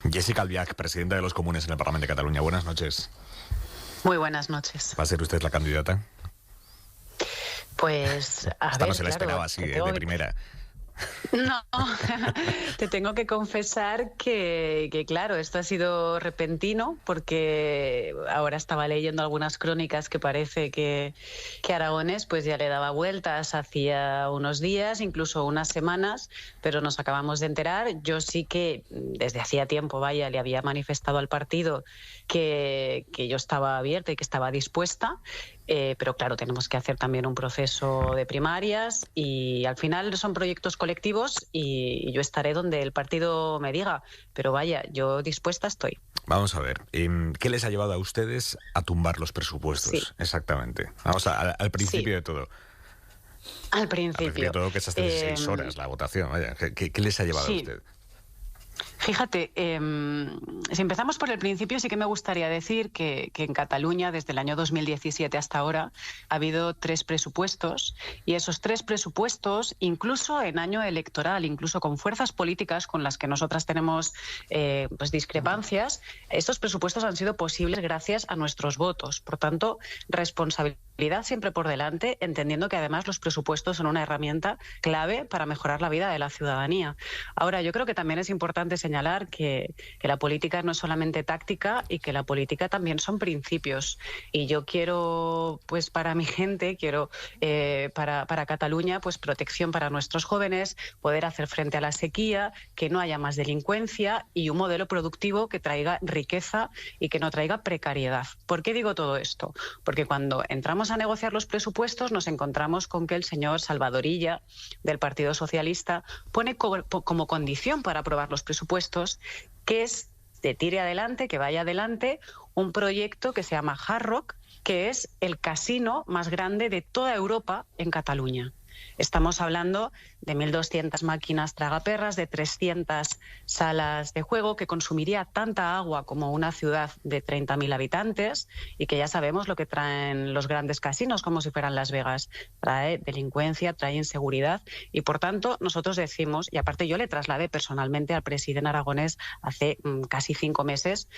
Jessica Albiach, presidenta de los Comunes en el Parlamento de Cataluña. Buenas noches. Muy buenas noches. ¿Va a ser usted la candidata? Pues, a Esta ver, no se la esperaba así, de primera. No, te tengo que confesar que, claro, esto ha sido repentino, porque ahora estaba leyendo algunas crónicas que parece que Aragonés pues ya le daba vueltas hacía unos días, incluso unas semanas, pero nos acabamos de enterar. Yo sí que desde hacía tiempo, le había manifestado al partido que yo estaba abierta y que estaba dispuesta. Pero claro, tenemos que hacer también un proceso de primarias y al final son proyectos colectivos y yo estaré donde el partido me diga, pero yo dispuesta estoy. Vamos a ver, ¿qué les ha llevado a ustedes a tumbar los presupuestos? Sí. Exactamente. Vamos al principio de todo. Al principio de todo, que es hasta 16 horas la votación. ¿Qué les ha llevado a usted? Fíjate, si empezamos por el principio, sí que me gustaría decir que en Cataluña, desde el año 2017 hasta ahora, ha habido 3 presupuestos, y esos 3 presupuestos, incluso en año electoral, incluso con fuerzas políticas con las que nosotras tenemos pues discrepancias, estos presupuestos han sido posibles gracias a nuestros votos. Por tanto, responsabilidad siempre por delante, entendiendo que además los presupuestos son una herramienta clave para mejorar la vida de la ciudadanía. Ahora, yo creo que también es importante señalar que la política no es solamente táctica y que la política también son principios. Y yo quiero, pues para mi gente, para Cataluña, pues protección para nuestros jóvenes, poder hacer frente a la sequía, que no haya más delincuencia y un modelo productivo que traiga riqueza y que no traiga precariedad. ¿Por qué digo todo esto? Porque cuando entramos a negociar los presupuestos nos encontramos con que el señor Salvador Illa, del Partido Socialista, pone como condición para aprobar los presupuestos que vaya adelante un proyecto que se llama Hard Rock, que es el casino más grande de toda Europa en Cataluña. Estamos hablando de 1.200 máquinas tragaperras, de 300 salas de juego, que consumiría tanta agua como una ciudad de 30.000 habitantes, y que ya sabemos lo que traen los grandes casinos, como si fueran Las Vegas. Trae delincuencia, trae inseguridad, y por tanto nosotros decimos, y aparte yo le trasladé personalmente al presidente Aragonés hace casi 5 meses,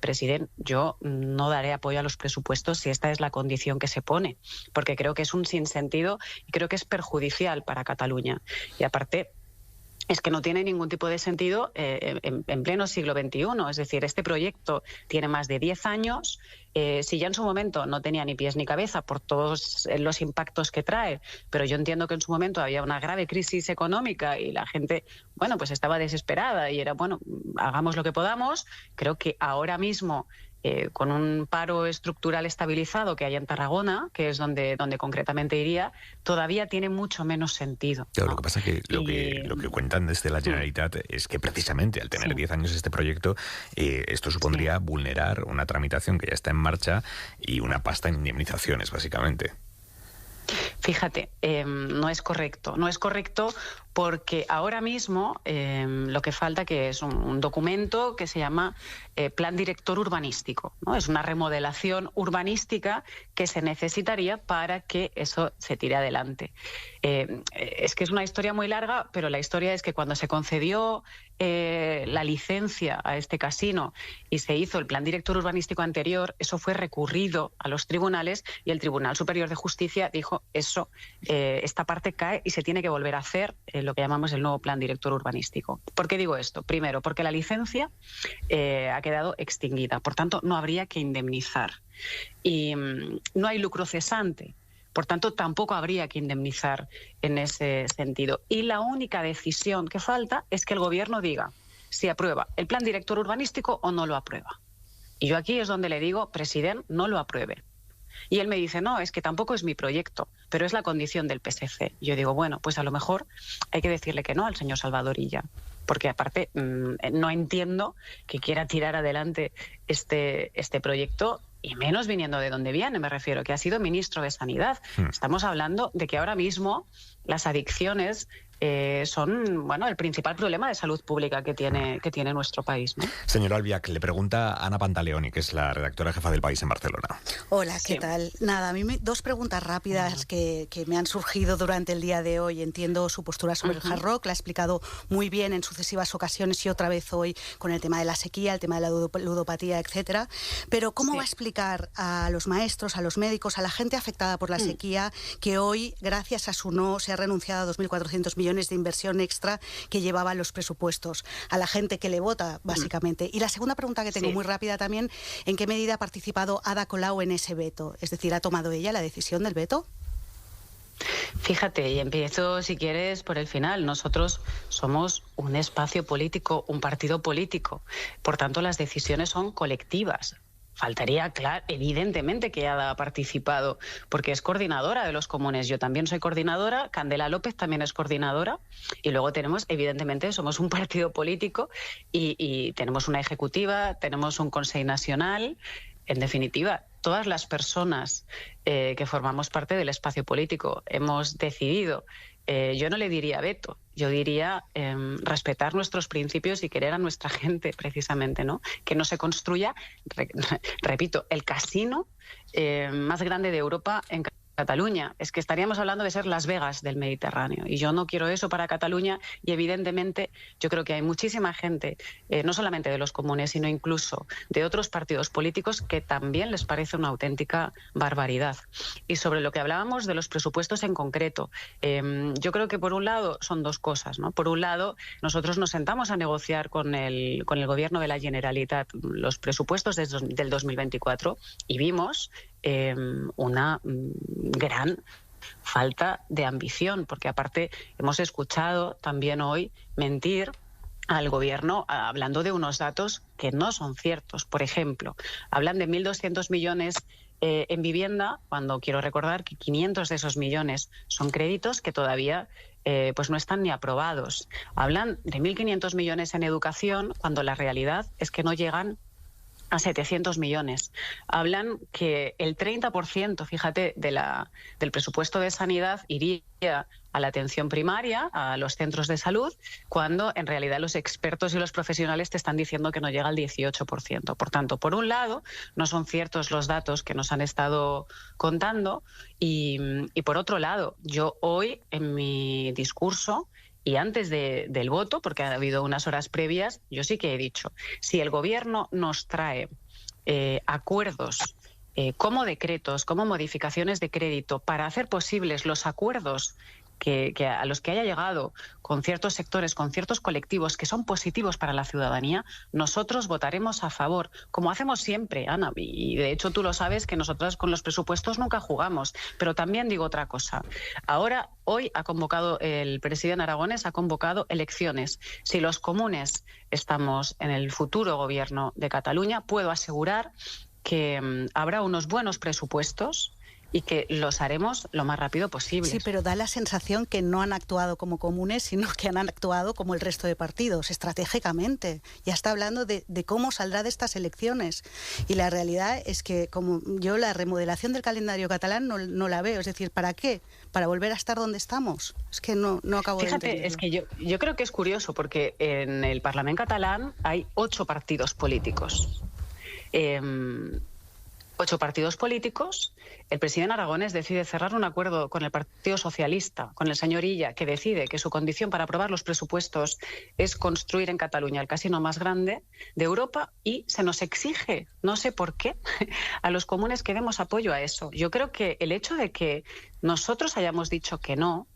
presidente, yo no daré apoyo a los presupuestos si esta es la condición que se pone, porque creo que es un sinsentido y creo que es perjudicial para Cataluña. Y aparte, es que no tiene ningún tipo de sentido en pleno siglo XXI. Es decir, este proyecto tiene más de 10 años. Si ya en su momento no tenía ni pies ni cabeza por todos los impactos que trae, pero yo entiendo que en su momento había una grave crisis económica y la gente, pues estaba desesperada y era, hagamos lo que podamos. Creo que ahora mismo, con un paro estructural estabilizado que hay en Tarragona, que es donde concretamente iría, todavía tiene mucho menos sentido. Claro, ¿no? Lo que pasa es que lo que cuentan desde la Generalitat es que precisamente al tener 10 años este proyecto, esto supondría vulnerar una tramitación que ya está en marcha y una pasta en indemnizaciones, básicamente. Fíjate, no es correcto. No es correcto porque ahora mismo lo que falta que es un documento que se llama Plan Director Urbanístico, ¿no? Es una remodelación urbanística que se necesitaría para que eso se tire adelante. Es que es una historia muy larga, pero la historia es que cuando se concedió la licencia a este casino y se hizo el Plan Director Urbanístico anterior, eso fue recurrido a los tribunales y el Tribunal Superior de Justicia dijo esta parte cae y se tiene que volver a hacer lo que llamamos el nuevo Plan Director Urbanístico. ¿Por qué digo esto? Primero, porque la licencia ha quedado extinguida, por tanto no habría que indemnizar. Y no hay lucro cesante, por tanto tampoco habría que indemnizar en ese sentido. Y la única decisión que falta es que el Gobierno diga si aprueba el Plan Director Urbanístico o no lo aprueba. Y yo aquí es donde le digo, presidente, no lo apruebe. Y él me dice, no, es que tampoco es mi proyecto, pero es la condición del PSC. Y yo digo, pues a lo mejor hay que decirle que no al señor Salvador Illa, porque aparte no entiendo que quiera tirar adelante este proyecto, y menos viniendo de donde viene, me refiero, que ha sido ministro de Sanidad. Estamos hablando de que ahora mismo las adicciones son, bueno, el principal problema de salud pública que tiene nuestro país, ¿no? Señor Albiach, le pregunta Ana Pantaleoni, que es la redactora jefa del País en Barcelona. Hola, ¿qué tal? Nada, a mí dos preguntas rápidas que me han surgido durante el día de hoy. Entiendo su postura sobre el Hard Rock, la ha explicado muy bien en sucesivas ocasiones y otra vez hoy con el tema de la sequía, el tema de la ludopatía, etcétera. Pero ¿cómo va a explicar a los maestros, a los médicos, a la gente afectada por la sequía que hoy, gracias a su no, se ha renunciado a 2.400 millones de inversión extra que llevaban los presupuestos? A la gente que le vota, básicamente. Y la segunda pregunta que tengo muy rápida también, ¿en qué medida ha participado Ada Colau en ese veto? Es decir, ¿ha tomado ella la decisión del veto? Fíjate, y empiezo, si quieres, por el final. Nosotros somos un espacio político, un partido político. Por tanto, las decisiones son colectivas. Faltaría, claro, evidentemente que Ada ha participado, porque es coordinadora de los comunes. Yo también soy coordinadora, Candela López también es coordinadora, y luego tenemos, evidentemente, somos un partido político y tenemos una ejecutiva, tenemos un Consell Nacional. En definitiva, todas las personas que formamos parte del espacio político hemos decidido, yo no le diría veto, yo diría respetar nuestros principios y querer a nuestra gente, precisamente, ¿no? Que no se construya, repito, el casino más grande de Europa en Cataluña. Es que estaríamos hablando de ser Las Vegas del Mediterráneo, y yo no quiero eso para Cataluña. Y evidentemente yo creo que hay muchísima gente, no solamente de los comunes, sino incluso de otros partidos políticos, que también les parece una auténtica barbaridad. Y sobre lo que hablábamos de los presupuestos en concreto, yo creo que por un lado son dos cosas, ¿no? Por un lado, nosotros nos sentamos a negociar con el Gobierno de la Generalitat los presupuestos del 2024 y vimos una gran falta de ambición, porque aparte hemos escuchado también hoy mentir al Gobierno hablando de unos datos que no son ciertos. Por ejemplo, hablan de 1.200 millones en vivienda, cuando quiero recordar que 500 de esos millones son créditos que todavía pues no están ni aprobados. Hablan de 1.500 millones en educación, cuando la realidad es que no llegan a 700 millones. Hablan que el 30%, fíjate, del presupuesto de sanidad iría a la atención primaria, a los centros de salud, cuando en realidad los expertos y los profesionales te están diciendo que no llega al 18%. Por tanto, por un lado, no son ciertos los datos que nos han estado contando, y por otro lado, yo hoy en mi discurso y antes del voto, porque ha habido unas horas previas, yo sí que he dicho, si el Gobierno nos trae acuerdos como decretos, como modificaciones de crédito, para hacer posibles los acuerdos que a los que haya llegado con ciertos sectores, con ciertos colectivos que son positivos para la ciudadanía, nosotros votaremos a favor, como hacemos siempre, Ana. Y de hecho tú lo sabes, que nosotras con los presupuestos nunca jugamos. Pero también digo otra cosa. Hoy ha convocado el presidente Aragonés, ha convocado elecciones. Si los comunes estamos en el futuro Gobierno de Cataluña, puedo asegurar que habrá unos buenos presupuestos y que los haremos lo más rápido posible. Sí, pero da la sensación que no han actuado como comunes, sino que han actuado como el resto de partidos, estratégicamente. Ya está hablando de cómo saldrá de estas elecciones. Y la realidad es que, como yo, la remodelación del calendario catalán no la veo. Es decir, ¿para qué? ¿Para volver a estar donde estamos? Es que no acabo de entenderlo. Fíjate, es que yo creo que es curioso, porque en el Parlamento catalán hay 8 partidos políticos. 8 partidos políticos. El presidente Aragonés decide cerrar un acuerdo con el Partido Socialista, con el señor Illa, que decide que su condición para aprobar los presupuestos es construir en Cataluña el casino más grande de Europa, y se nos exige, no sé por qué, a los comunes que demos apoyo a eso. Yo creo que el hecho de que nosotros hayamos dicho que no,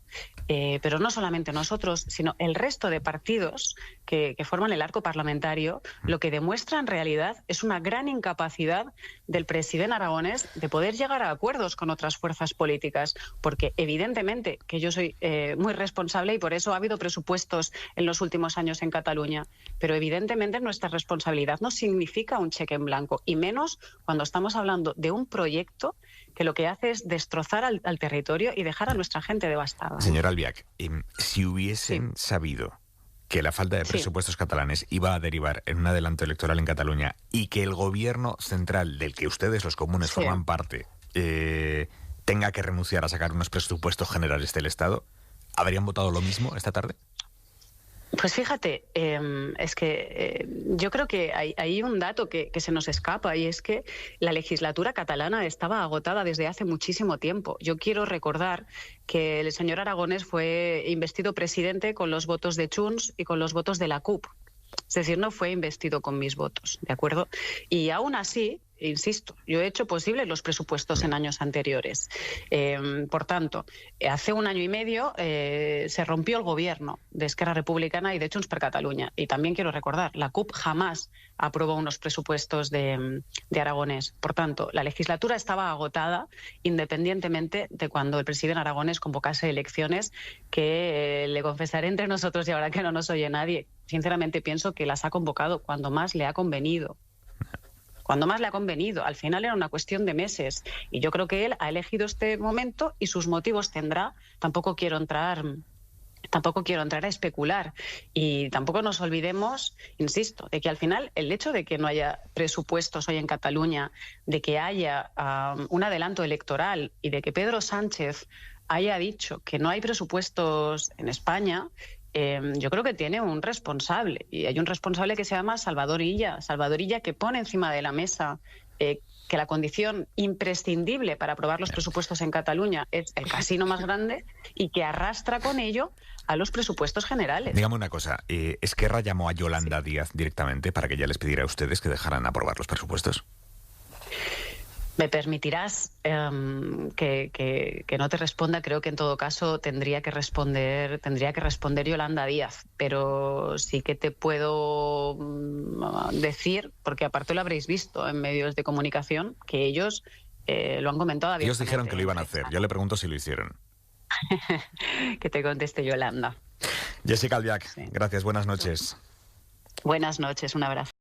pero no solamente nosotros, sino el resto de partidos que forman el arco parlamentario, lo que demuestra en realidad es una gran incapacidad del presidente Aragonés de poder llegar a acuerdos con otras fuerzas políticas, porque evidentemente que yo soy muy responsable y por eso ha habido presupuestos en los últimos años en Cataluña, pero evidentemente nuestra responsabilidad no significa un cheque en blanco, y menos cuando estamos hablando de un proyecto que lo que hace es destrozar al territorio y dejar a nuestra gente devastada. Señor Albiach, si hubiesen sabido que la falta de presupuestos catalanes iba a derivar en un adelanto electoral en Cataluña, y que el Gobierno central, del que ustedes, los comunes, forman parte, tenga que renunciar a sacar unos presupuestos generales del Estado, ¿Habrían votado lo mismo esta tarde? Pues fíjate, es que yo creo que hay un dato que se nos escapa, y es que la legislatura catalana estaba agotada desde hace muchísimo tiempo. Yo quiero recordar que el señor Aragonès fue investido presidente con los votos de Junts y con los votos de la CUP. Es decir, no fue investido con mis votos, ¿de acuerdo? Y aún así, insisto, yo he hecho posible los presupuestos en años anteriores. Por tanto, hace un año y medio se rompió el gobierno de Esquerra Republicana y de Junts per Catalunya. Y también quiero recordar, la CUP jamás aprobó unos presupuestos de Aragonès. Por tanto, la legislatura estaba agotada independientemente de cuando el presidente Aragonès convocase elecciones, que le confesaré entre nosotros y ahora que no nos oye nadie, sinceramente pienso que las ha convocado cuando más le ha convenido. Cuando más le ha convenido. Al final era una cuestión de meses. Y yo creo que él ha elegido este momento y sus motivos tendrá. Tampoco quiero entrar a especular. Y tampoco nos olvidemos, insisto, de que al final el hecho de que no haya presupuestos hoy en Cataluña, de que haya un adelanto electoral y de que Pedro Sánchez haya dicho que no hay presupuestos en España, yo creo que tiene un responsable, y hay un responsable que se llama Salvador Illa, que pone encima de la mesa que la condición imprescindible para aprobar los presupuestos en Cataluña es el casino más grande, y que arrastra con ello a los presupuestos generales. Dígame una cosa, ¿Esquerra llamó a Yolanda Díaz directamente para que ella les pidiera a ustedes que dejaran aprobar los presupuestos? Me permitirás que no te responda. Creo que en todo caso tendría que responder Yolanda Díaz, pero sí que te puedo decir, porque aparte lo habréis visto en medios de comunicación, que ellos lo han comentado abiertamente. Ellos dijeron que lo iban a hacer. Yo le pregunto si lo hicieron. Que te conteste Yolanda. Jessica Albiach, sí. Gracias, buenas noches. Buenas noches, un abrazo.